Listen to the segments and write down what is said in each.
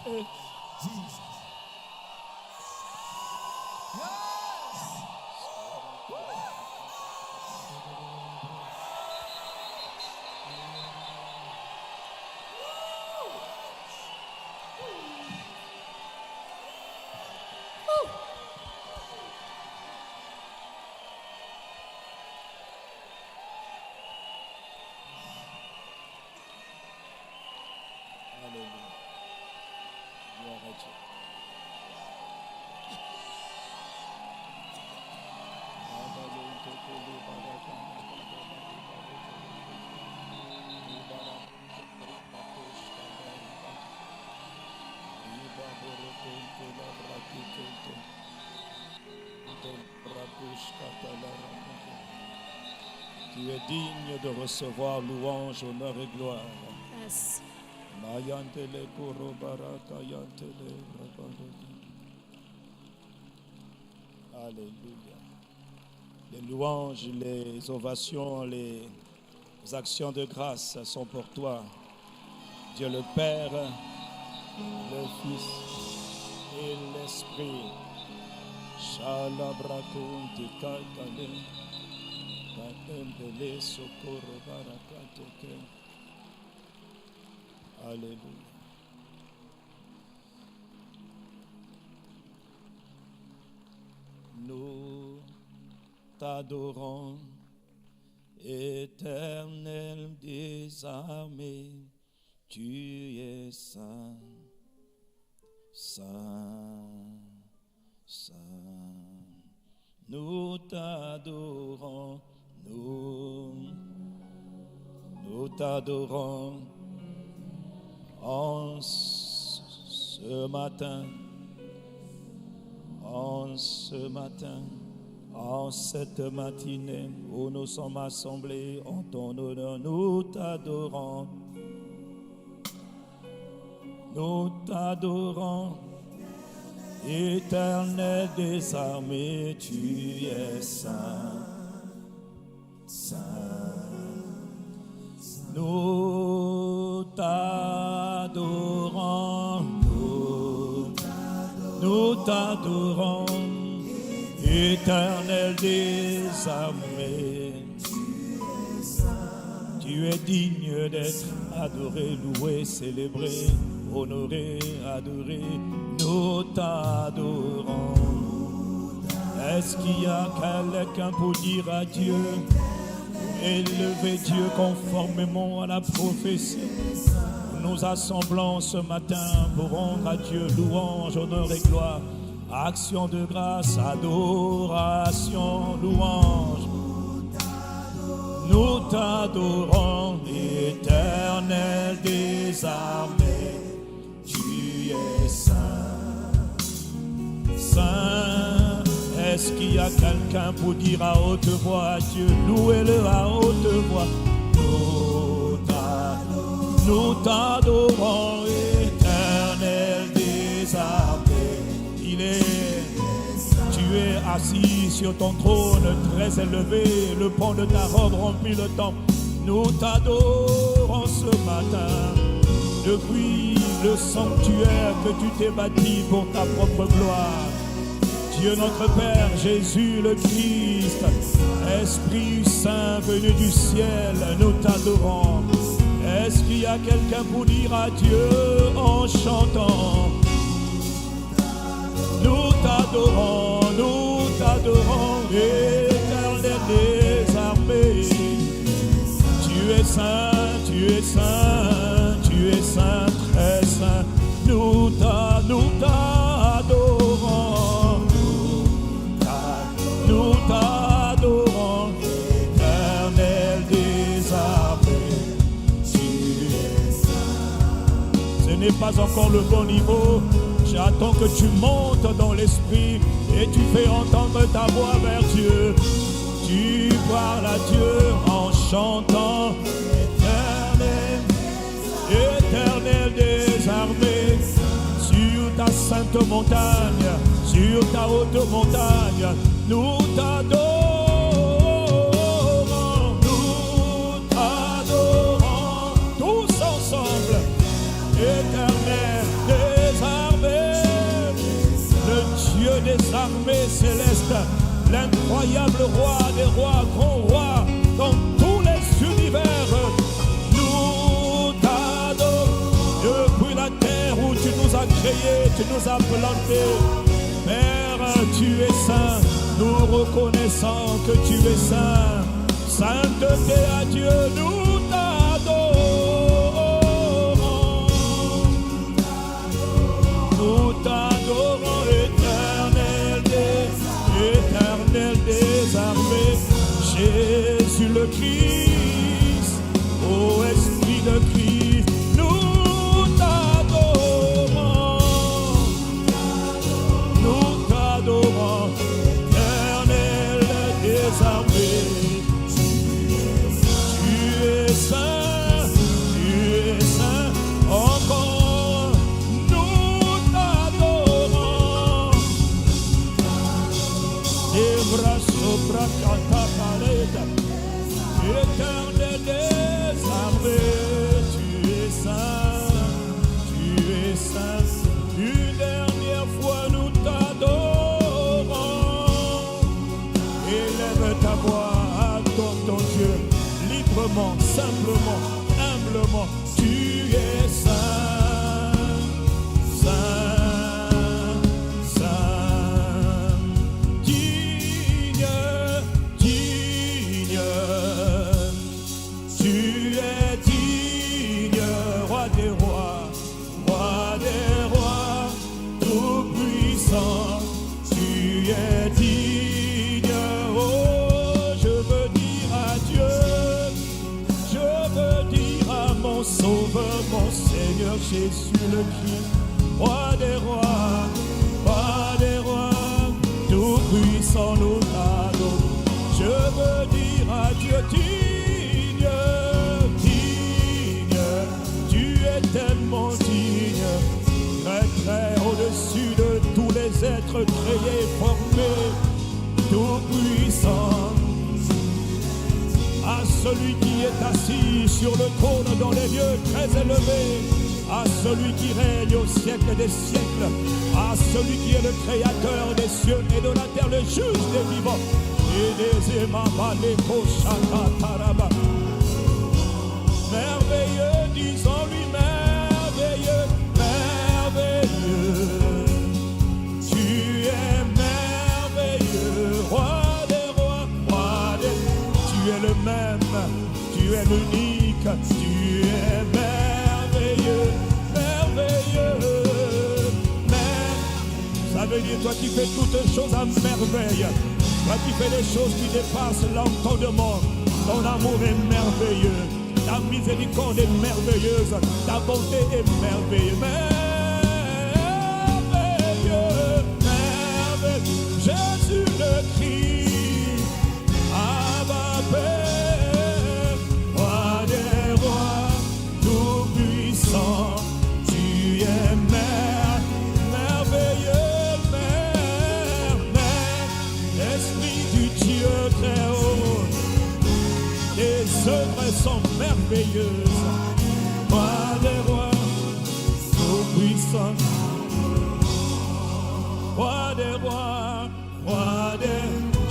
Jesus. Tu es digne de recevoir louange, honneur et gloire. Yes. Alléluia. Les louanges, les ovations, les actions de grâce sont pour toi. Dieu le Père, le Fils et l'Esprit. Shalabrakunti kakale, katembele sokoro barakateke. Alléluia. Nous t'adorons, Éternel des armées, tu es saint, saint, saint. Nous t'adorons, nous t'adorons en ce matin, en cette matinée où nous sommes assemblés en ton honneur. Nous t'adorons, Éternel des armées, tu es saint, saint. Nous t'adorons, nous t'adorons, Éternel des armées. Tu es digne d'être adoré, loué, célébré, honoré, adoré. Nous t'adorons. Est-ce qu'il y a quelqu'un pour dire à Dieu, élever Dieu conformément à la prophétie? Nous assemblons ce matin pour rendre à Dieu louange, honneur et gloire, action de grâce, adoration, louange. Nous t'adorons, Éternel des armées, tu es saint, saint. Est-ce qu'il y a quelqu'un pour dire à haute voix à Dieu, louez-le à haute voix? Nous t'adorons, Éternel des armées. Tu es assis sur ton trône très élevé, le pont de ta robe remplit le temple. Nous t'adorons ce matin, depuis le sanctuaire que tu t'es bâti pour ta propre gloire. Dieu notre Père, Jésus le Christ, Esprit Saint venu du ciel, nous t'adorons. Est-ce qu'il y a quelqu'un pour dire à Dieu en chantant? Nous t'adorons, Éternel des armées. Tu es saint, tu es saint, tu es saint, très saint. Nous t'adorons, nous t'adorons, Éternel des armées. Tu es saint. Ce n'est pas encore le bon niveau. J'attends que tu montes dans l'esprit et tu fais entendre ta voix vers Dieu. Tu parles à Dieu en chantant, Éternel, Éternel des armées. Sur ta sainte montagne, sur ta haute montagne, nous t'adorons, tous ensemble, Éternel des incroyable roi des rois, grand roi dans tous les univers. Nous t'adorons depuis la terre où tu nous as créés, tu nous as plantés. Père, tu es saint, nous reconnaissons que tu es saint. Sainteté à Dieu, nous t'adorons. Nous t'adorons, éternel des armées, Jésus le Christ, ô Esprit de Christ, nous t'adorons, éternel des armées. Tu es saint, encore, nous t'adorons. Éternel des armées, tu es saint, une dernière fois nous t'adorons. Élève ta voix, adore ton Dieu, librement, simplement, humblement, tu es saint, saint, saint, digne, digne, tu es digne, roi des rois, tout puissant, tu es digne. Oh, je veux dire à Dieu, je veux dire à mon Sauveur, mon Seigneur Jésus le Christ, roi des rois, tout puissant, nous t'adorons. Je veux dire à Dieu, digne, digne, tu es tellement digne, très très au-dessus de tous les êtres créés, formés, tout puissant. À celui qui est assis sur le trône dans les lieux très élevés, à celui qui règne au siècle des siècles, à celui qui est le créateur des cieux et de la terre, le juge des vivants. Et des émabaleko shakataraba. Merveilleux, disons-lui merveilleux, merveilleux. Tu es merveilleux, roi des rois, tu es le même, tu es l'unique, tu es merveilleux, merveilleux. Ça veut dire toi qui fais toutes choses à merveille, toi qui fais des choses qui dépassent l'entendement. Ton amour est merveilleux, ta miséricorde est merveilleuse, ta bonté est merveilleuse, merveilleux, merveilleux. Jésus le Christ, Abba Père, roi des rois, tout puissant, tu es merveilleux, Esprit du Dieu très haut, tes œuvres sont merveilleuses, roi des rois, tout puissant, roi des rois,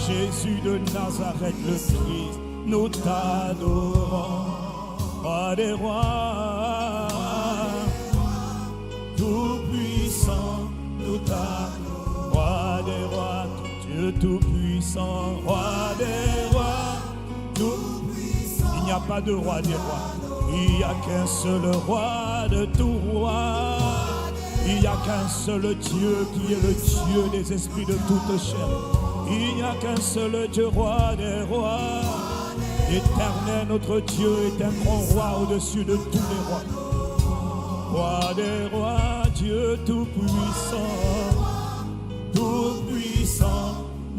Jésus de Nazareth le Christ, nous t'adorons, roi des rois, tout puissant, nous t'adorons, roi des rois, Dieu tout puissant, roi des rois, tout puissant. Il n'y a pas de roi des rois, il n'y a qu'un seul roi de tout roi. Il n'y a qu'un seul Dieu qui est le Dieu des esprits de toute chair. Il n'y a qu'un seul Dieu, roi des rois. Éternel, notre Dieu est un grand roi au-dessus de tous les rois. Roi des rois, Dieu tout puissant,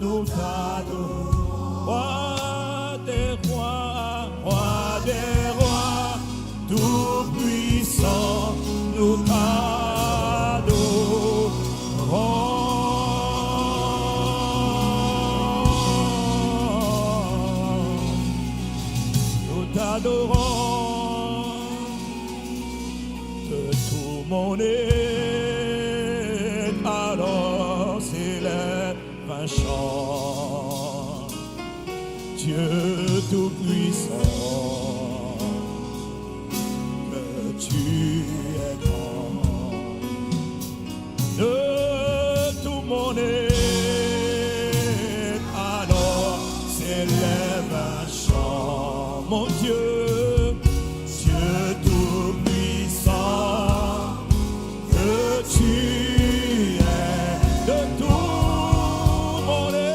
nous t'adorons. Roi des rois, tout puissant, nous t'adorons. Nous t'adorons, que tout mon être alors s'élève un chant. Tout-Puissant, que tu es grand. De tout mon être, alors s'élève un chant, mon Dieu, Dieu Tout-Puissant, que tu es de tout mon être.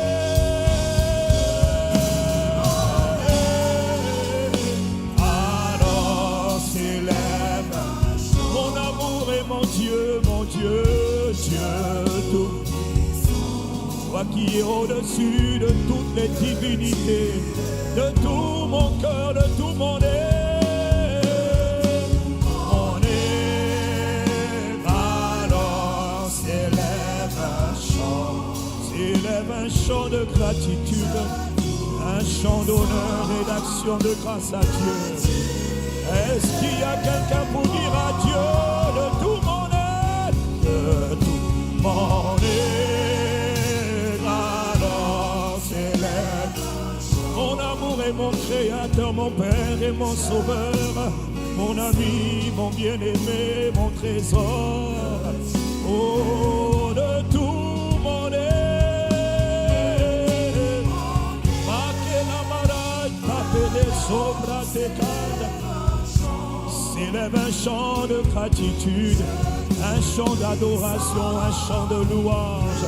Alors s'élève mon amour et mon Dieu, Dieu Tout-Puissant, toi qui es au-dessus de toutes les divinités, de tout mon cœur, de tout mon être. Alors s'élève un chant de gratitude, un chant d'honneur et d'action de grâce à Dieu. Est-ce qu'il y a quelqu'un pour dire à Dieu de tout mon être, de tout mon être? Alors s'élève mon amour et mon créateur, mon Père et mon Sauveur, mon ami, mon bien-aimé, mon trésor. Oh, de tout mon être. Marquez la malade, tapez les sobres, tes cartes. S'élève un chant de gratitude, un chant d'adoration, un chant de louange.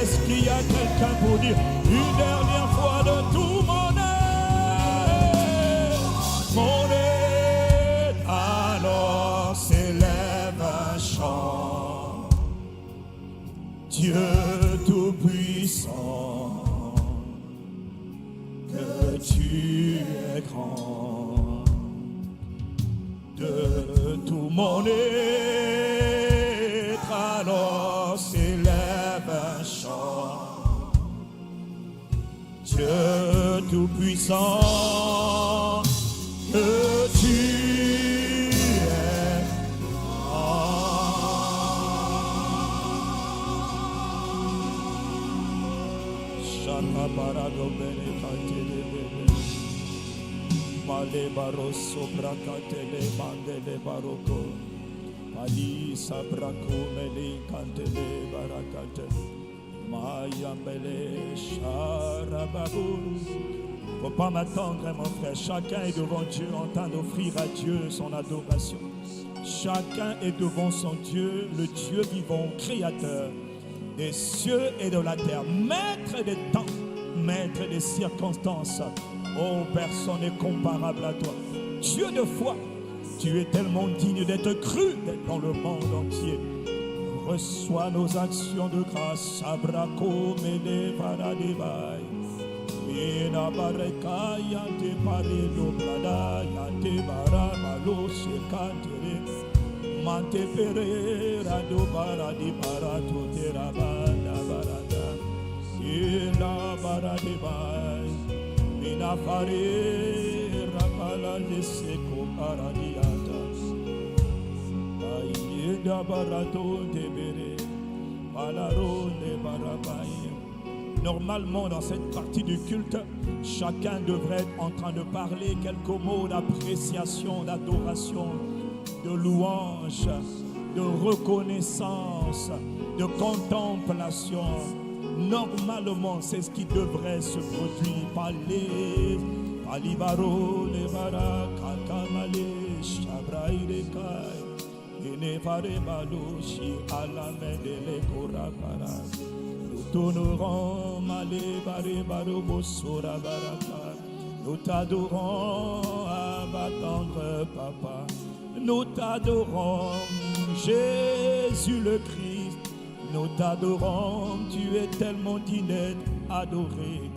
Est-ce qu'il y a quelqu'un pour dire une dernière fois de tout mon être? Mon être, alors s'élève un chant. Dieu Tout-Puissant, que tu es grand. De tout mon être, alors s'élève un chant. Dieu Tout-Puissant, que tu es grand. Shaka parado bene cantele bene. Male baro sopra catele mandele baroko. Pali sabrako mele cantele barakate. Mayambele charababou. Faut pas m'attendre, mon frère. Chacun est devant Dieu en train d'offrir à Dieu son adoration. Chacun est devant son Dieu, le Dieu vivant, créateur des cieux et de la terre, maître des temps, maître des circonstances. Oh, personne n'est comparable à toi. Dieu de foi, tu es tellement digne d'être cru dans le monde entier. Reçois nos actions de grâce. Abrako mele paradivai. Ina bareka yante pare do blada yante bara malo sekantere. Mante pere rado baradi barato terabanda barada. Ina baradivai. Ina fare rapala de seko paradiata. Aïda barato debere. Palaro de barabaye. Normalement, dans cette partie du culte, chacun devrait être en train de parler quelques mots d'appréciation, d'adoration, de louange, de reconnaissance, de contemplation. Normalement, c'est ce qui devrait se produire. Parler, palibaro, levara, kakamale, shabraïdekai, inefare baloshi, alamedele korapara. Nous t'honorons, nous t'adorons, Abba tendre Papa. Nous t'adorons, Jésus le Christ. Nous t'adorons, tu es tellement digne d'être adoré.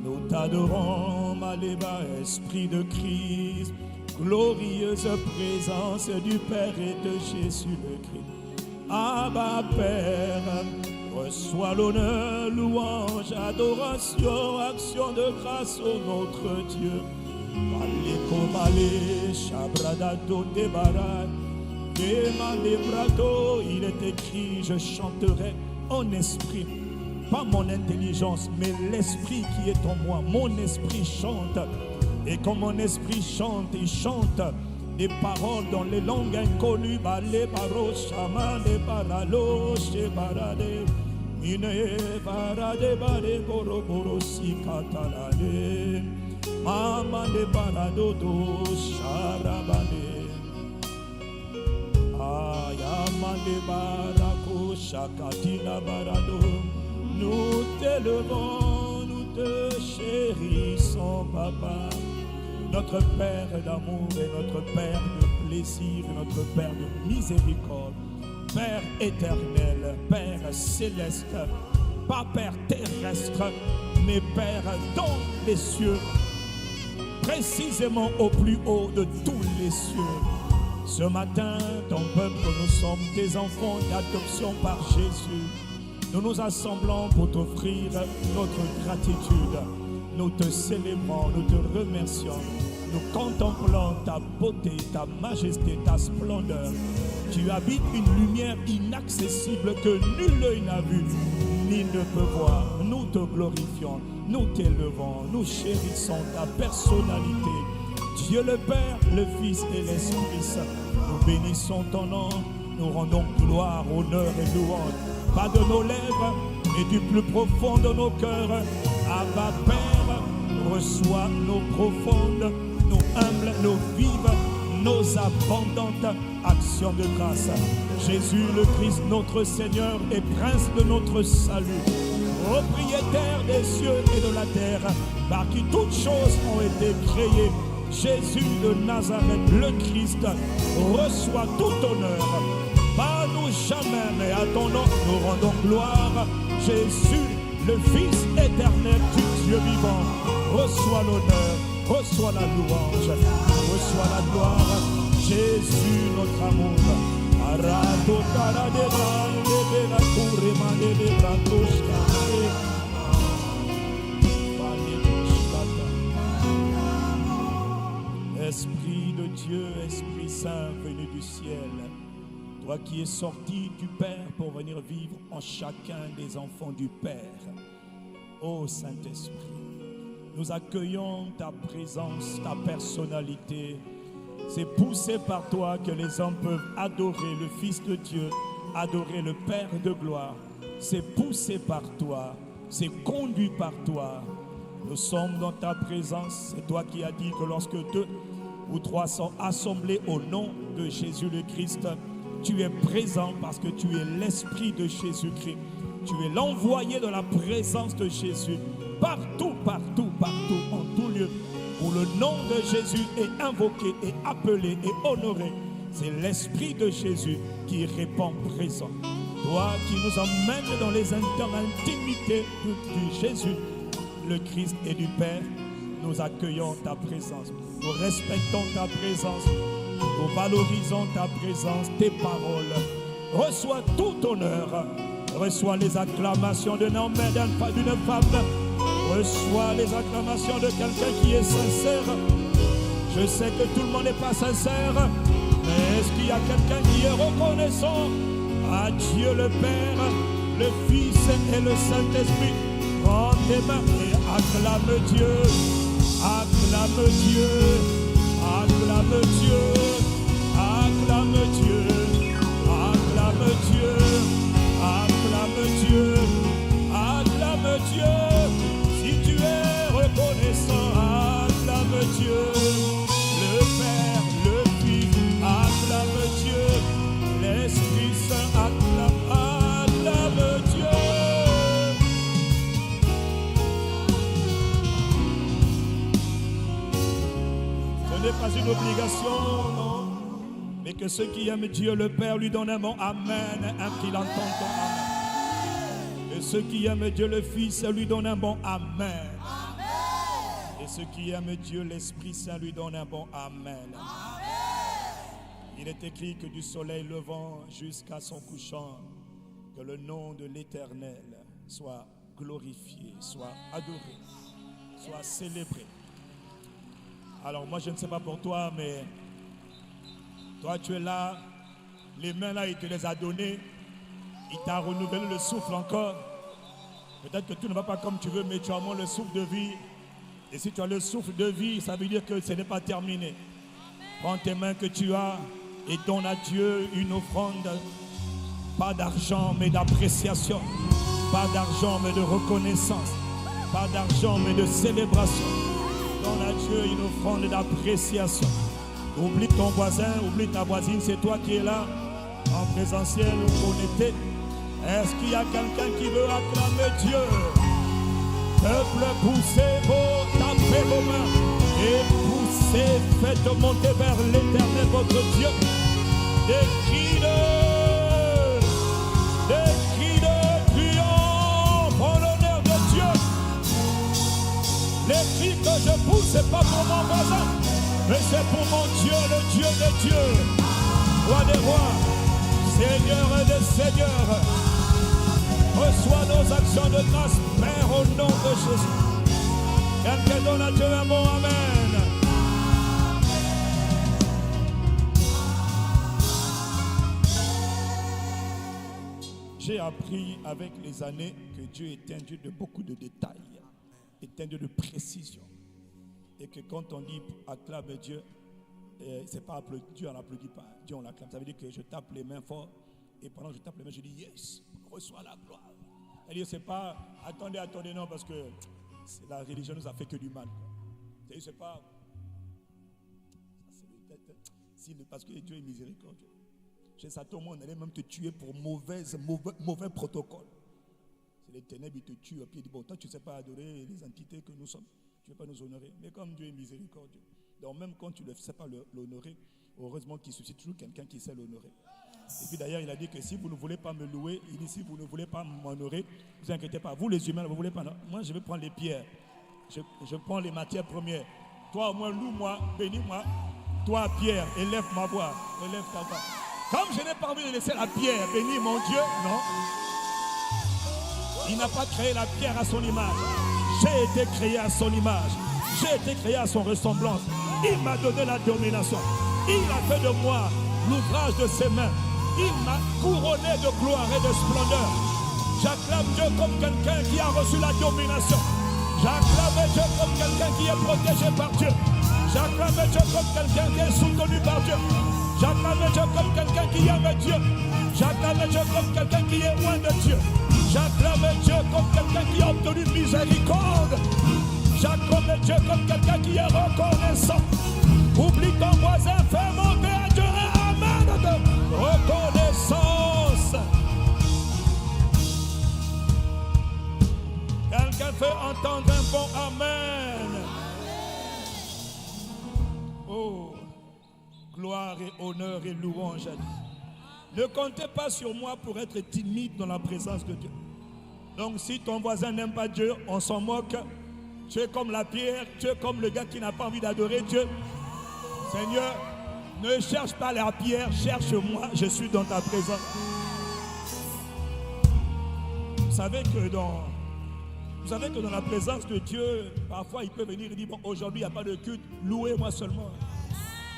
Nous t'adorons, Maléba, Esprit de Christ. Glorieuse présence du Père et de Jésus le Christ. Abba Père, reçois l'honneur, louange, adoration, action de grâce au notre Dieu. Il est écrit, je chanterai en esprit, pas mon intelligence, mais l'esprit qui est en moi. Mon esprit chante Et comme mon esprit chante, il chante des paroles dans les langues inconnues. Balé baro chamane baralo che barade. Ine barade bare boro boro si katalade. Mama de barado do charabane. Ayama de barako chakatina barado. Nous t'élevons, nous te chérissons, papa. Notre Père d'amour et notre Père de plaisir, et notre Père de miséricorde, Père éternel, Père céleste, pas Père terrestre, mais Père dans les cieux, précisément au plus haut de tous les cieux. Ce matin, ton peuple, nous sommes tes enfants d'adoption par Jésus. Nous nous assemblons pour t'offrir notre gratitude. Nous te célébrons, nous te remercions. Nous contemplons ta beauté, ta majesté, ta splendeur. Tu habites une lumière inaccessible que nul œil n'a vue, ni ne peut voir. Nous te glorifions, nous t'élevons, nous chérissons ta personnalité. Dieu le Père, le Fils et l'Esprit Saint. Nous bénissons ton nom, nous rendons gloire, honneur et louange. Pas de nos lèvres, mais du plus profond de nos cœurs. Abba Père, reçois nos profondes, nos humbles, nos vives, nos abondantes actions de grâce. Jésus le Christ, notre Seigneur et Prince de notre salut, propriétaire des cieux et de la terre, par qui toutes choses ont été créées. Jésus de Nazareth, le Christ, reçoit tout honneur. Pas nous jamais, mais à ton nom nous rendons gloire. Jésus, le Fils éternel du Dieu vivant, reçoit l'honneur, reçoit la louange, reçoit la gloire. Jésus, notre amour. Esprit de Dieu, Esprit Saint venu du ciel, toi qui es sorti du Père pour venir vivre en chacun des enfants du Père. Ô Saint-Esprit, nous accueillons ta présence, ta personnalité. C'est poussé par toi que les hommes peuvent adorer le Fils de Dieu, adorer le Père de gloire. C'est poussé par toi, c'est conduit par toi. Nous sommes dans ta présence. C'est toi qui as dit que lorsque 2 ou 3 sont assemblés au nom de Jésus le Christ, tu es présent parce que tu es l'Esprit de Jésus-Christ. Tu es l'envoyé de la présence de Jésus partout, partout, partout, en tout lieu où le nom de Jésus est invoqué et appelé et honoré. C'est l'Esprit de Jésus qui répond présent. Toi qui nous emmènes dans les intimités du Jésus, le Christ et du Père, nous accueillons ta présence. Nous respectons ta présence. Nous valorisons ta présence, tes paroles. Reçois tout honneur. Reçois les acclamations d'un homme et d'une femme. Reçois les acclamations de quelqu'un qui est sincère. Je sais que tout le monde n'est pas sincère, mais est-ce qu'il y a quelqu'un qui est reconnaissant à Dieu le Père, le Fils et le Saint-Esprit? Prends tes mains et acclame Dieu. Acclame Dieu. Acclame Dieu. Acclame Dieu. Acclame Dieu. Acclame Dieu. Acclame Dieu. Si tu es reconnaissant, acclame Dieu. Le Père, le Fils, acclame Dieu. L'Esprit Saint, acclame Dieu. Ce n'est pas une obligation, non, mais que ceux qui aiment Dieu le Père lui donnent un bon Amen, qu'il entende ton Amen. Et ceux qui aiment Dieu le Fils lui donnent un bon Amen. Et ceux qui aiment Dieu l'Esprit Saint lui donnent un bon Amen. Il est écrit que du soleil levant jusqu'à son couchant, que le nom de l'Éternel soit glorifié, soit adoré, soit célébré. Alors moi je ne sais pas pour toi, mais toi tu es là, les mains là il te les a données, il t'a renouvelé le souffle encore. Peut-être que tout ne va pas comme tu veux, mais tu as au moins le souffle de vie. Et si tu as le souffle de vie, ça veut dire que ce n'est pas terminé. Prends tes mains que tu as et donne à Dieu une offrande. Pas d'argent, mais d'appréciation. Pas d'argent, mais de reconnaissance. Pas d'argent, mais de célébration. Donne à Dieu une offrande d'appréciation. Oublie ton voisin, oublie ta voisine, c'est toi qui es là, en présentiel ou connecté. Est-ce qu'il y a quelqu'un qui veut acclamer Dieu? Peuple, poussez tapez vos mains et poussez, faites monter vers l'Éternel votre Dieu des cris de triomphe en l'honneur de Dieu. Les cris que je pousse, c'est pas pour mon voisin, mais c'est pour mon Dieu, le Dieu des dieux, roi des rois, Seigneur des seigneurs. Reçois nos actions de grâce, Père, au nom de Jésus. Quelqu'un donne à Dieu un bon amen. J'ai appris avec les années que Dieu est un Dieu de beaucoup de détails, est un Dieu de précision. Et que quand on dit acclame Dieu, c'est pas applaudir, Dieu on n'applaudit pas, Dieu on l'acclame. Ça veut dire que je tape les mains fort et pendant que je tape les mains, je dis yes, reçois la gloire. C'est-à-dire c'est pas attendez, non, parce que la religion nous a fait que du mal. C'est pas parce que Dieu est miséricordieux. Chez Satan, on allait même te tuer pour mauvais protocole. C'est les ténèbres, ils te tuent. Et puis ils disent, bon, toi tu ne sais pas adorer les entités que nous sommes. Tu ne veux pas nous honorer. Mais comme Dieu est miséricordieux, donc même quand tu ne sais pas l'honorer, heureusement qu'il suscite toujours quelqu'un qui sait l'honorer. Et puis d'ailleurs, il a dit que si vous ne voulez pas me louer, il dit si vous ne voulez pas m'honorer, ne vous inquiétez pas. Vous les humains, vous ne voulez pas. Non. Moi, je vais prendre les pierres. Je prends les matières premières. Toi, au moins, loue-moi, bénis-moi. Toi, Pierre, élève ma voix. Élève ta voix. Comme je n'ai pas envie de laisser la pierre bénir mon Dieu, non. Il n'a pas créé la pierre à son image. J'ai été créé à son image. J'ai été créé à son ressemblance. Il m'a donné la domination. Il a fait de moi l'ouvrage de ses mains. Il m'a couronné de gloire et de splendeur. J'acclame Dieu comme quelqu'un qui a reçu la domination. J'acclame Dieu comme quelqu'un qui est protégé par Dieu. J'acclame Dieu comme quelqu'un qui est soutenu par Dieu. J'acclame Dieu comme quelqu'un qui aime Dieu. J'acclame Dieu comme quelqu'un qui est loin de Dieu. J'acclame Dieu comme quelqu'un qui a obtenu miséricorde. J'acclame Dieu comme quelqu'un qui est reconnaissant. Oublie ton voisin, fais monter à Dieu un amen de reconnaissance. Quelqu'un fait entendre un bon amen. Oh, gloire et honneur et louange à Dieu. Ne comptez pas sur moi pour être timide dans la présence de Dieu. Donc si ton voisin n'aime pas Dieu, on s'en moque. Tu es comme la pierre, tu es comme le gars qui n'a pas envie d'adorer Dieu. Seigneur, ne cherche pas la pierre, cherche-moi, je suis dans ta présence. Vous savez que dans la présence de Dieu, parfois il peut venir et dire, bon, aujourd'hui il n'y a pas de culte, louez-moi seulement.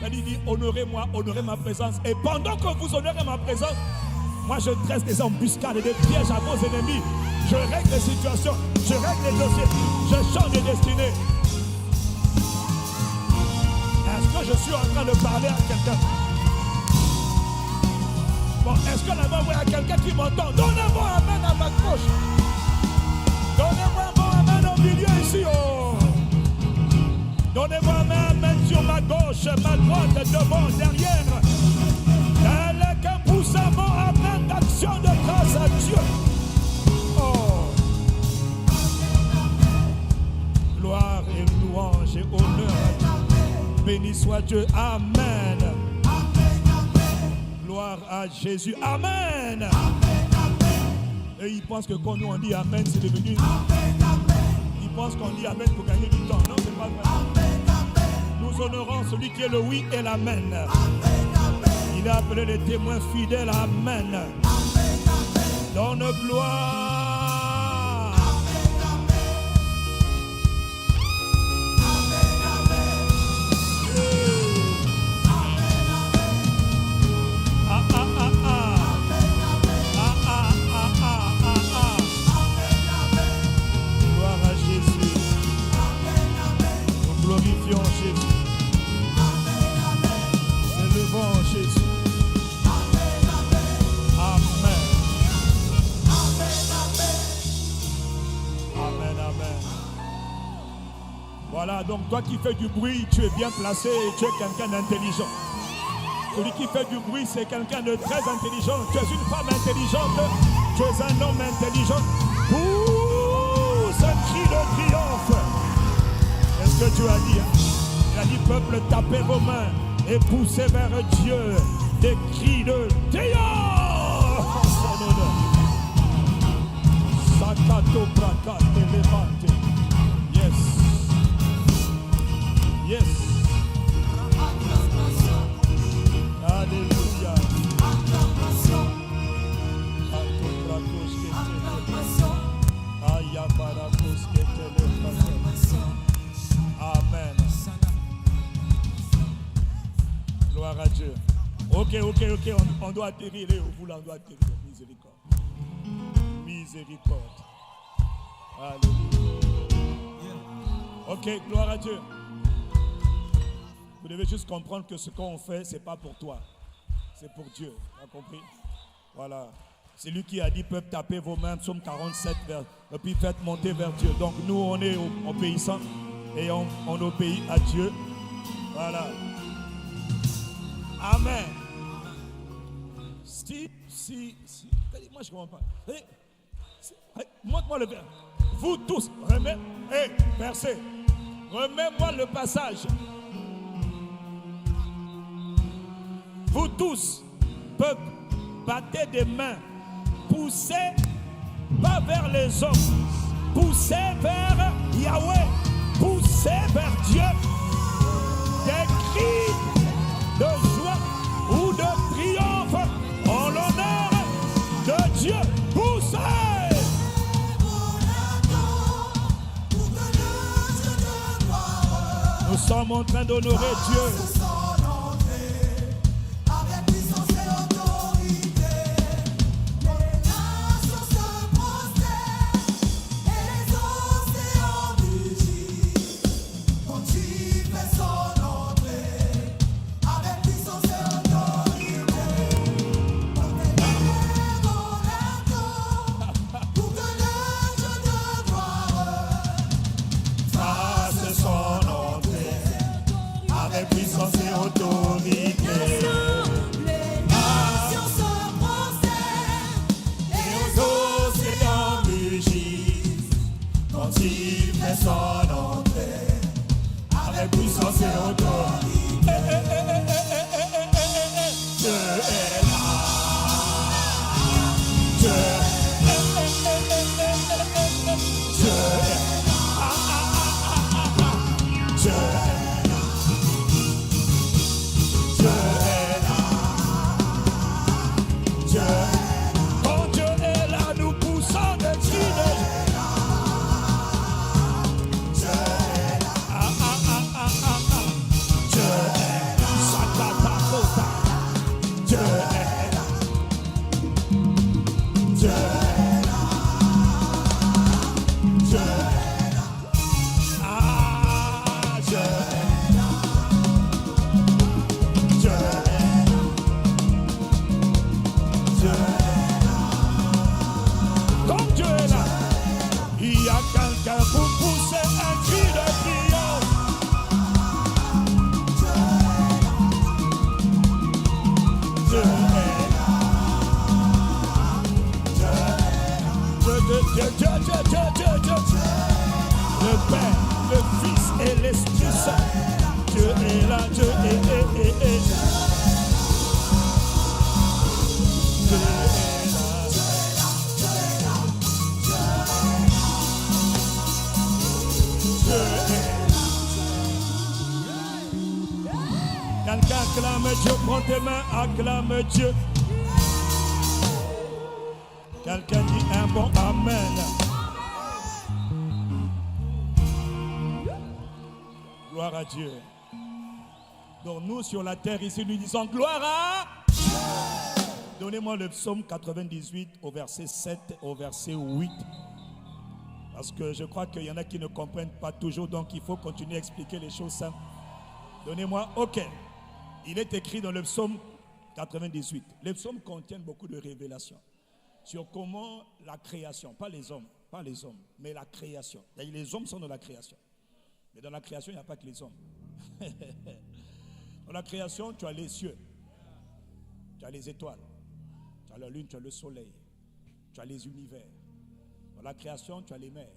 Il dit, honorez-moi, honorez ma présence. Et pendant que vous honorez ma présence, moi je dresse des embuscades et des pièges à vos ennemis. Je règle les situations, je règle les dossiers, je change les destinées. Est-ce que je suis en train de parler à quelqu'un? Bon, est-ce que là-bas, il y a quelqu'un qui m'entend? Donnez-moi un amen à ma gauche. Donnez-moi un bon amen au milieu ici. Oh. Donnez-moi un amen sur ma gauche, ma droite, devant, derrière. Quelqu'un pousse un bon amen d'action de grâce à Dieu. Oh. Gloire et louange et honneur à Dieu. Béni soit Dieu. Amen. Gloire à Jésus. Amen. Et ils pensent que quand nous on dit Amen, c'est devenu. Ils pensent qu'on dit Amen pour gagner du temps. Non, c'est pas vrai. Nous honorons celui qui est le oui et l'Amen. Il a appelé les témoins fidèles. Amen. Donne gloire. donc toi qui fais du bruit, tu es bien placé et tu es quelqu'un d'intelligent. Celui qui fait du bruit, c'est quelqu'un de très intelligent. Tu es une femme intelligente, tu es un homme intelligent. Pousse un cri de triomphe. Qu'est-ce que tu as dit? Il a dit, peuple, tapez vos mains et poussez vers Dieu des cris de triomphe. Sakato braka televante. Yes. Yes. Alléluia. Amen. Gloire à Dieu. Ok, on doit atterrir. Vous là, on doit atterrir. Miséricorde. Miséricorde. Alléluia. Ok, gloire à Dieu. Vous devez juste comprendre que ce qu'on fait, ce n'est pas pour toi. C'est pour Dieu. Tu as compris? Voilà. C'est lui qui a dit, peuple, tapez vos mains, psaume 47, et puis faites monter vers Dieu. Donc nous, on est obéissants et on obéit à Dieu. Voilà. Amen. Si. Moi, je ne comprends pas. Montre-moi le verbe. Vous tous, verset. Remets-moi le passage. Vous tous, peuple, battez des mains, poussez pas vers les hommes, poussez vers Yahweh, poussez vers Dieu. Des cris de joie ou de triomphe en l'honneur de Dieu. Poussez! Nous sommes en train d'honorer Dieu. Quelqu'un acclame Dieu, prends tes mains, acclame Dieu. Quelqu'un dit un bon Amen. Gloire à Dieu. Donc nous sur la terre ici, nous disons gloire à... Donnez-moi le psaume 98 au verset 7, au verset 8. Parce que je crois qu'il y en a qui ne comprennent pas toujours, donc il faut continuer à expliquer les choses simples. Donnez-moi, ok. Il est écrit dans le psaume 98. Les psaumes contiennent beaucoup de révélations sur comment la création, pas les hommes, mais la création. Les hommes sont dans la création. Mais dans la création, il n'y a pas que les hommes. Dans la création, tu as les cieux, tu as les étoiles, tu as la lune, tu as le soleil, tu as les univers. Dans la création, tu as les mers,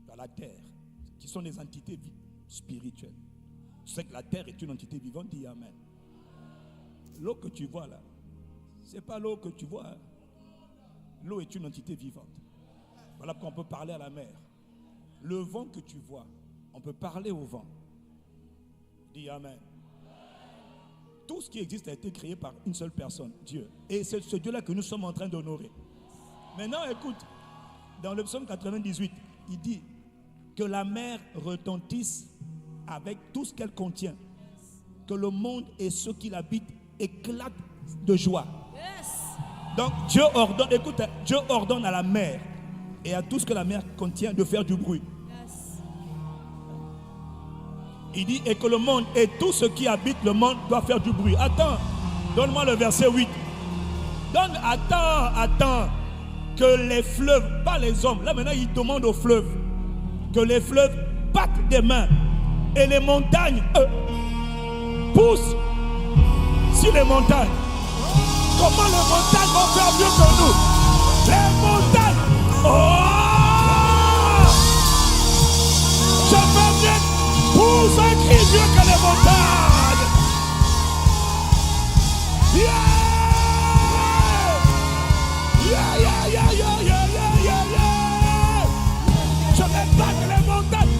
tu as la terre, qui sont des entités spirituelles. Tu sais que la terre est une entité vivante, dis Amen. L'eau que tu vois là, ce n'est pas l'eau que tu vois. Hein. L'eau est une entité vivante. Voilà pourquoi on peut parler à la mer. Le vent que tu vois, on peut parler au vent. Dis Amen. Tout ce qui existe a été créé par une seule personne, Dieu. Et c'est ce Dieu-là que nous sommes en train d'honorer. Maintenant, écoute, dans le psaume 98, il dit que la mer retentisse avec tout ce qu'elle contient. Que le monde et ceux qui l'habitent éclatent de joie. Yes. Donc Dieu ordonne, écoute, Dieu ordonne à la mer et à tout ce que la mer contient de faire du bruit. Yes. Il dit et que le monde et tout ce qui habite le monde doit faire du bruit. Attends, donne-moi le verset 8. Attends, que les fleuves, pas les hommes, là maintenant il demande aux fleuves, que les fleuves battent des mains et les montagnes poussent sur les montagnes. Comment les montagnes vont faire mieux que nous? Les montagnes, je veux bien pousse un cri mieux que les montagnes. Yeah! Je vais battre les montagnes.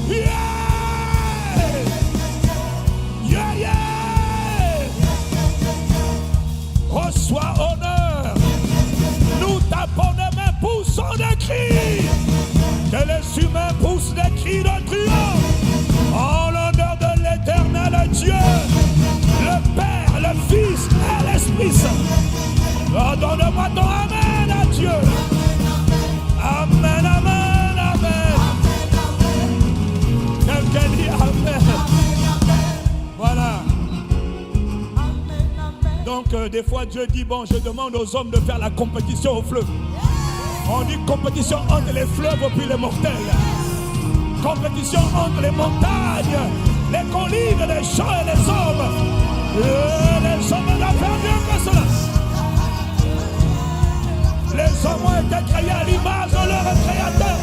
Reçois honneur. Nous tapons des mains, poussons des cris. Que les humains poussent des cris de triomphe. En l'honneur de l'Éternel Dieu, le Père, le Fils et l'Esprit Saint. Donne-moi ton Amen à Dieu. Amen, Amen, Amen. Quelqu'un dit Amen. Voilà. Donc des fois Dieu dit, bon, je demande aux hommes de faire la compétition au fleuve. On dit compétition entre les fleuves puis les mortels. Compétition entre les montagnes, les collines, les champs et les hommes. Les hommes doivent faire mieux que cela. Les hommes ont été créés à l'image de leur créateur.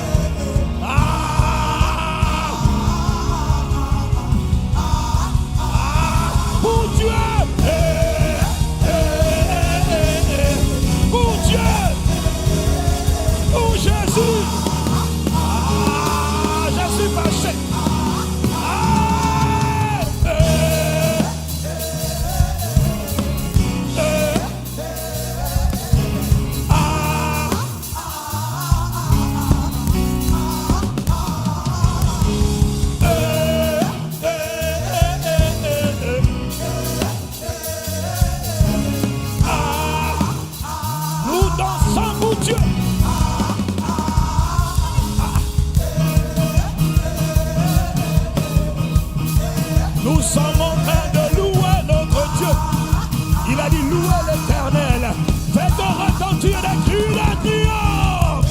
Pour Dieu, pour Dieu, pour Jésus, je suis fâché. Nous sommes en train de louer notre Dieu. Il a dit louer l'Éternel. Faites retentir des cris de triomphe.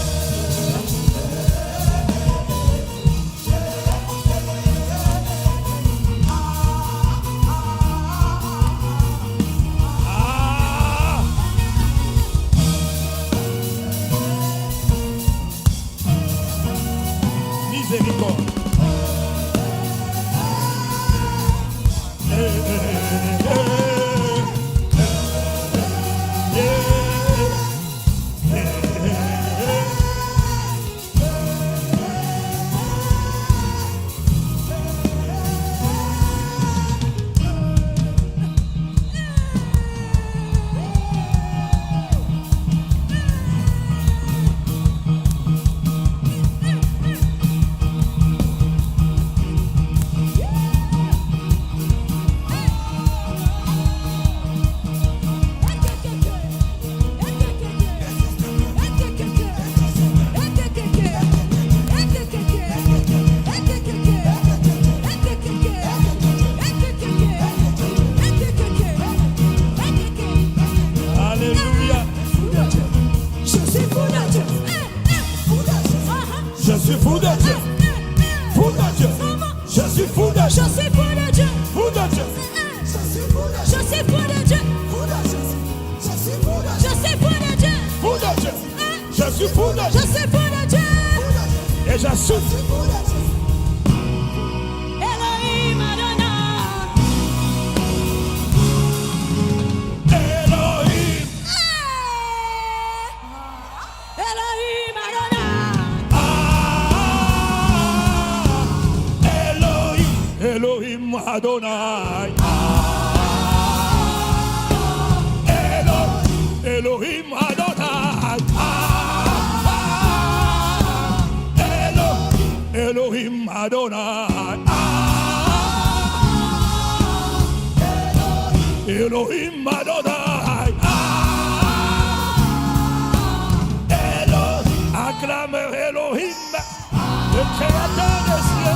souffle. Elohim Adonai. Elohim. Elohim Adonai. Elohim Adonai. Elohim Adonai. Elohim Adonai. Elohim Adonai. Acclame Elohim, le créateur des cieux.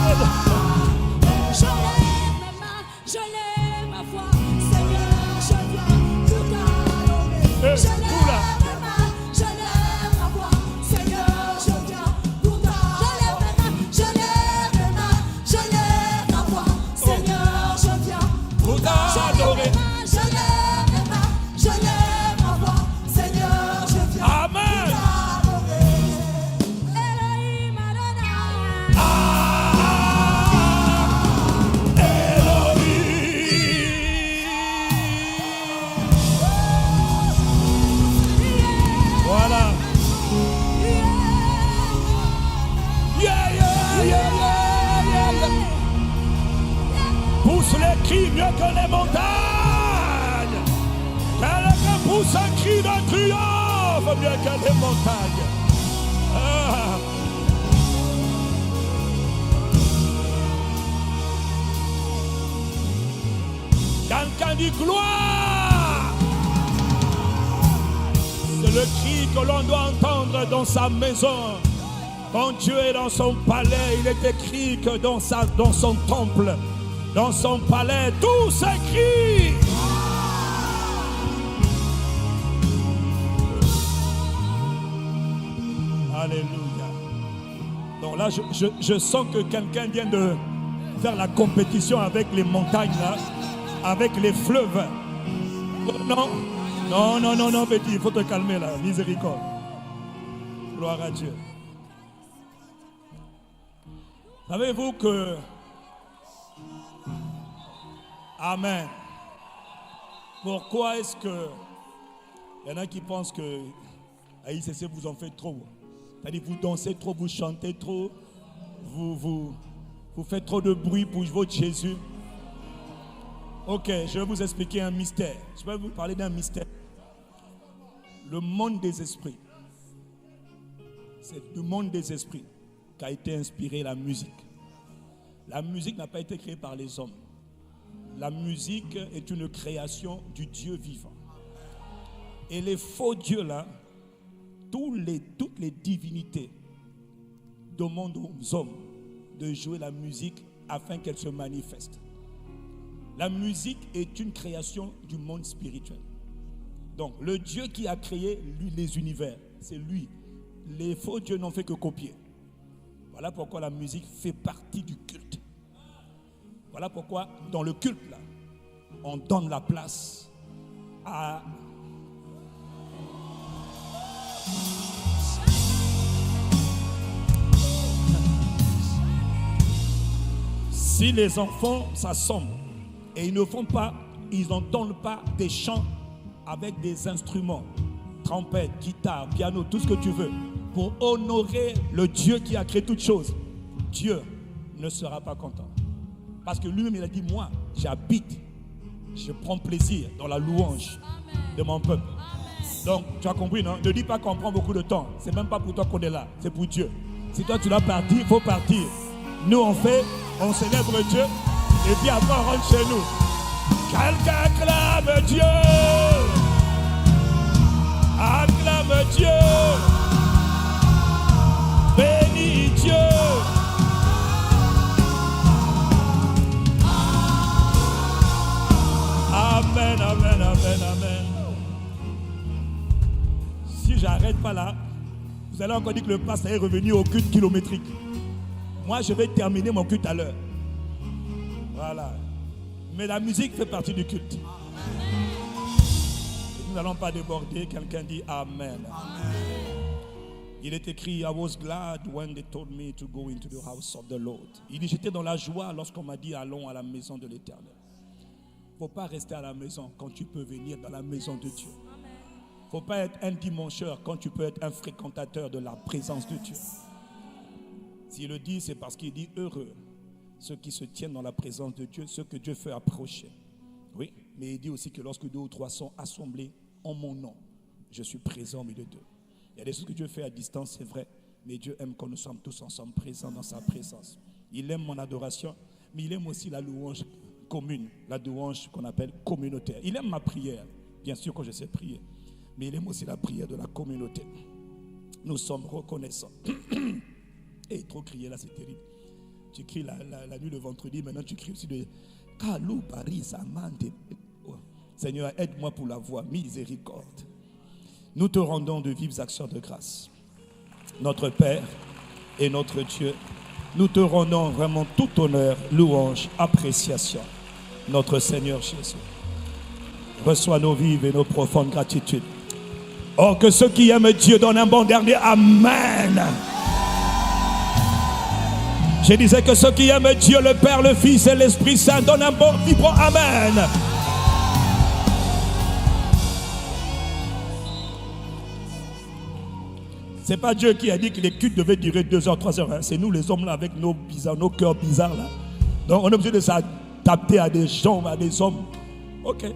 Je lève mes mains, je lève ma foi, Seigneur, je viens pour t'adorer. Je lève mes mains, je lève ma foi, Seigneur, je viens pour t'adorer. Je lève mes mains, je lève ma foi, Seigneur, je viens pour t'adorer. Je lève mes mains, je lève ma foi, Seigneur, je viens. Amen. Elohim Adonai. Voilà. Pousse les cris mieux que les montagnes. Quelqu'un pousse un cri de triomphe mieux que les montagnes. Ah. Quelqu'un dit gloire. C'est le cri que l'on doit entendre dans sa maison. Quand Dieu est dans son palais, il est écrit que dans son temple, dans son palais, tout s'écrit. Alléluia. Donc là, je sens que quelqu'un vient de faire la compétition avec les montagnes, là, avec les fleuves. Non, non, non, non, non, petit, il faut te calmer là, miséricorde. Gloire à Dieu. Savez-vous que... Amen. Pourquoi est-ce que... Il y en a qui pensent que à ICC vous en faites trop. C'est-à-dire vous dansez trop, vous chantez trop, vous faites trop de bruit pour votre Jésus. Ok, je vais vous expliquer un mystère. Je vais vous parler d'un mystère. Le monde des esprits. C'est du monde des esprits qu'a été inspirée la musique. La musique n'a pas été créée par les hommes. La musique est une création du Dieu vivant. Et les faux dieux là, toutes les divinités demandent aux hommes de jouer la musique afin qu'elle se manifeste. La musique est une création du monde spirituel. Donc le Dieu qui a créé les univers, c'est lui. Les faux dieux n'ont fait que copier. Voilà pourquoi la musique fait partie du culte. Voilà pourquoi dans le culte là, on donne la place à... Si les enfants s'assemblent et ils n'entendent pas des chants avec des instruments, trompette, guitare, piano, tout ce que tu veux, pour honorer le Dieu qui a créé toutes choses, Dieu ne sera pas content. Parce que lui-même il a dit, moi j'habite, je prends plaisir dans la louange de mon peuple. Donc tu as compris, non? Ne dis pas qu'on prend beaucoup de temps. C'est même pas pour toi qu'on est là, c'est pour Dieu. Si toi tu dois partir, il faut partir. Nous on célèbre Dieu et puis après on rentre chez nous. Quelqu'un acclame Dieu. Acclame Dieu. Bénis Dieu. Amen, amen, amen, amen. Si j'arrête pas là, vous allez encore dire que le pasteur est revenu au culte kilométrique. Moi, je vais terminer mon culte à l'heure. Voilà. Mais la musique fait partie du culte. Nous n'allons pas déborder. Quelqu'un dit Amen. Amen. Il est écrit, I was glad when they told me to go into the house of the Lord. Il dit, j'étais dans la joie lorsqu'on m'a dit, allons à la maison de l'Éternel. Il ne faut pas rester à la maison quand tu peux venir dans la maison de Dieu. Il ne faut pas être un dimancheur quand tu peux être un fréquentateur de la présence de Dieu. S'il le dit, c'est parce qu'il dit, heureux ceux qui se tiennent dans la présence de Dieu, ceux que Dieu fait approcher. Oui, mais il dit aussi que lorsque 2 ou 3 sont assemblés en mon nom, je suis présent au milieu d'eux. Il y a des choses que Dieu fait à distance, c'est vrai, mais Dieu aime quand nous sommes tous ensemble présents dans sa présence. Il aime mon adoration, mais il aime aussi la louange commune, la louange qu'on appelle communautaire. Il aime ma prière, bien sûr que je sais prier, mais il aime aussi la prière de la communauté. Nous sommes reconnaissants. Et trop crier là, c'est terrible. Tu cries la nuit le vendredi, maintenant tu cries aussi de Kalou Paris, Amante. Seigneur, aide-moi pour la voix, miséricorde. Nous te rendons de vives actions de grâce. Notre Père et notre Dieu, nous te rendons vraiment tout honneur, louange, appréciation. Notre Seigneur Jésus, reçois nos vives et nos profondes gratitudes. Oh, que ceux qui aiment Dieu donnent un bon dernier Amen. Je disais que ceux qui aiment Dieu, le Père, le Fils et l'Esprit Saint donnent un bon vibrant Amen. C'est pas Dieu qui a dit que les cultes devaient durer 2 heures, 3 heures. Hein. C'est nous les hommes là avec nos bizarres, nos cœurs bizarres là. Donc on est obligé de s'adapter à des gens, à des hommes. Ok.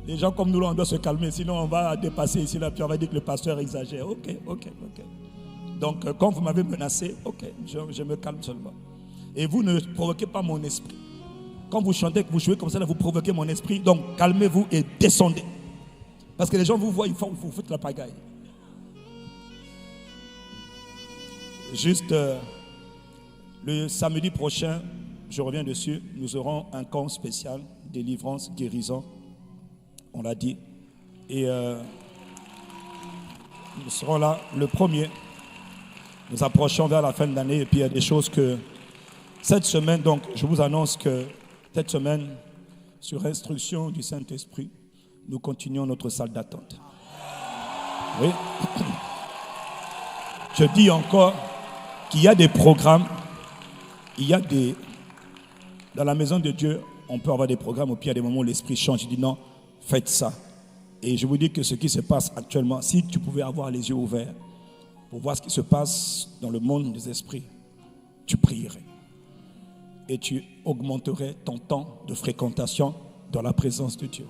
Les gens comme nous là, on doit se calmer. Sinon on va dépasser ici là. Puis on va dire que le pasteur exagère. Ok. Donc quand vous m'avez menacé, ok, je me calme seulement. Et vous ne provoquez pas mon esprit. Quand vous chantez, que vous jouez comme ça, là, vous provoquez mon esprit. Donc calmez-vous et descendez. Parce que les gens vous voient, vous faites la pagaille. Juste le samedi prochain, je reviens dessus, nous aurons un camp spécial, délivrance, guérison, on l'a dit. Et nous serons là le 1er. Nous approchons vers la fin de l'année et puis il y a des choses que cette semaine, donc je vous annonce que cette semaine, sur instruction du Saint-Esprit, nous continuons notre salle d'attente. Oui. Je dis encore qu'il y a des programmes, dans la maison de Dieu, on peut avoir des programmes, au pire, il y a des moments où l'esprit change, il dit non, faites ça. Et je vous dis que ce qui se passe actuellement, si tu pouvais avoir les yeux ouverts pour voir ce qui se passe dans le monde des esprits, tu prierais. Et tu augmenterais ton temps de fréquentation dans la présence de Dieu.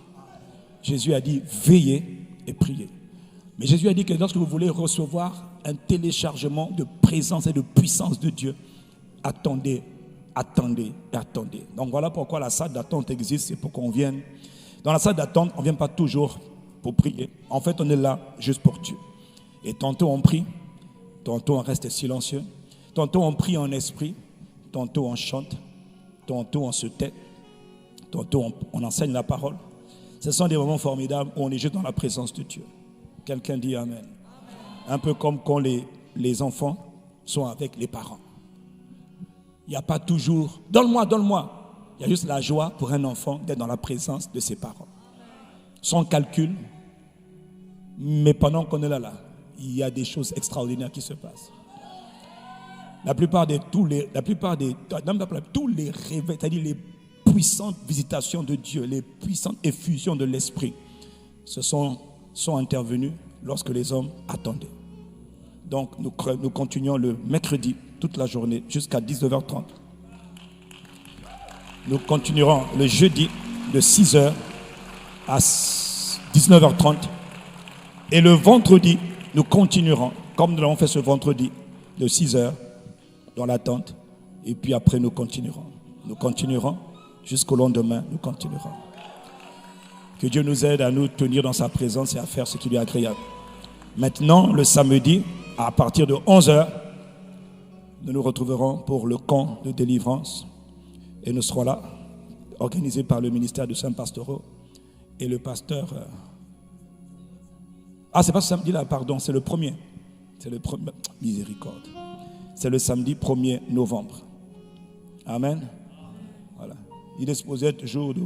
Jésus a dit, veillez et priez. Mais Jésus a dit que lorsque vous voulez recevoir un téléchargement de présence et de puissance de Dieu, attendez. Donc voilà pourquoi la salle d'attente existe, c'est pour qu'on vienne. Dans la salle d'attente, on ne vient pas toujours pour prier. En fait, on est là juste pour Dieu. Et tantôt on prie, tantôt on reste silencieux, tantôt on prie en esprit, tantôt on chante, tantôt on se tait, tantôt on enseigne la parole. Ce sont des moments formidables où on est juste dans la présence de Dieu. Quelqu'un dit Amen. Un peu comme quand les enfants sont avec les parents. Il n'y a pas toujours « donne-moi ». Il y a juste la joie pour un enfant d'être dans la présence de ses parents. Sans calcul, mais pendant qu'on est là, il y a des choses extraordinaires qui se passent. Tous les réveils, c'est-à-dire les puissantes visitations de Dieu, les puissantes effusions de l'Esprit, sont intervenus lorsque les hommes attendaient. Donc nous continuons le mercredi toute la journée jusqu'à 19h30. Nous continuerons le jeudi de 6h à 19h30. Et le vendredi, nous continuerons, comme nous l'avons fait ce vendredi, de 6h dans l'attente. Et puis après, nous continuerons. Nous continuerons jusqu'au lendemain, nous continuerons. Que Dieu nous aide à nous tenir dans sa présence et à faire ce qui lui est agréable. Maintenant, le samedi, à partir de 11h, nous nous retrouverons pour le camp de délivrance. Et nous serons là, organisé par le ministère de Saint-Pastoraux et le pasteur... c'est pas ce samedi là, pardon, c'est le 1er. C'est le 1er. Miséricorde. C'est le samedi 1er novembre. Amen. Voilà. Il est supposé être jour de...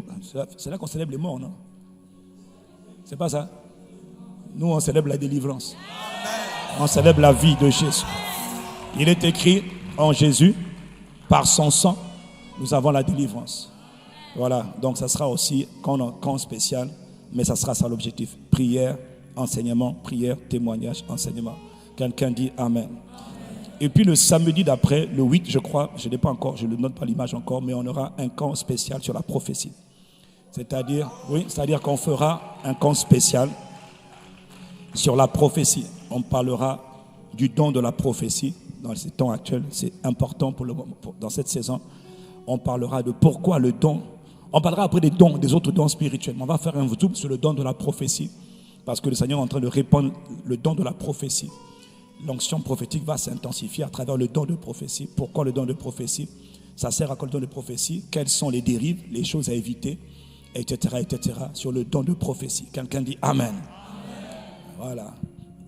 C'est là qu'on célèbre les morts, non? C'est pas ça? Nous, on célèbre la délivrance. Amen. On célèbre la vie de Jésus. Il est écrit en Jésus, par son sang, nous avons la délivrance. Voilà, donc ça sera aussi camp spécial, mais ça sera ça l'objectif. Prière, enseignement, prière, témoignage, enseignement. Quelqu'un dit Amen. Et puis le samedi d'après, le 8, je crois, je n'ai pas encore, je ne note pas l'image encore, mais on aura un camp spécial sur la prophétie. C'est-à-dire qu'on fera un camp spécial sur la prophétie. On parlera du don de la prophétie dans ces temps actuels. C'est important dans cette saison. On parlera de pourquoi le don. On parlera après des autres dons spirituels. On va faire un zoom sur le don de la prophétie parce que le Seigneur est en train de répandre le don de la prophétie. L'onction prophétique va s'intensifier à travers le don de prophétie. Pourquoi le don de prophétie? Ça sert à quoi le don de prophétie? Quelles sont les dérives, les choses à éviter, etc., etc. sur le don de prophétie. Quelqu'un dit Amen. Voilà.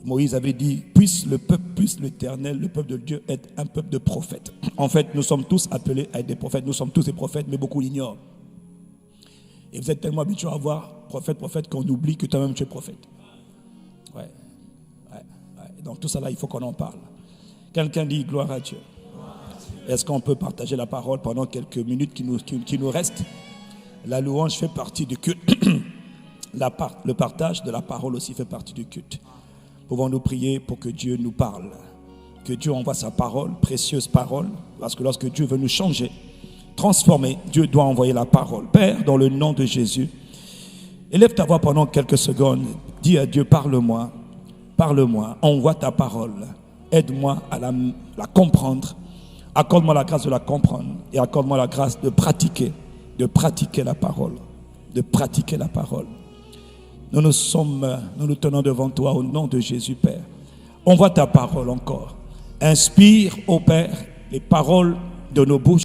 Moïse avait dit, puisse l'Éternel, le peuple de Dieu, être un peuple de prophètes. En fait, nous sommes tous appelés à être des prophètes. Nous sommes tous des prophètes, mais beaucoup l'ignorent. Et vous êtes tellement habitués à voir prophète, qu'on oublie que toi-même tu es prophète. Ouais. Donc tout ça là, il faut qu'on en parle. Quelqu'un dit gloire à Dieu. Est-ce qu'on peut partager la parole pendant quelques minutes qui nous restent? La louange fait partie du culte. Le partage de la parole aussi fait partie du culte. Pouvons-nous prier pour que Dieu nous parle, que Dieu envoie sa parole, précieuse parole, parce que lorsque Dieu veut nous changer, transformer, Dieu doit envoyer la parole. Père, dans le nom de Jésus, élève ta voix pendant quelques secondes, dis à Dieu, parle-moi, envoie ta parole, aide-moi à la comprendre, accorde-moi la grâce de la comprendre et accorde-moi la grâce de pratiquer la parole, Nous nous tenons devant toi au nom de Jésus, Père. Envoie ta parole encore. Inspire, ô Père, les paroles de nos bouches.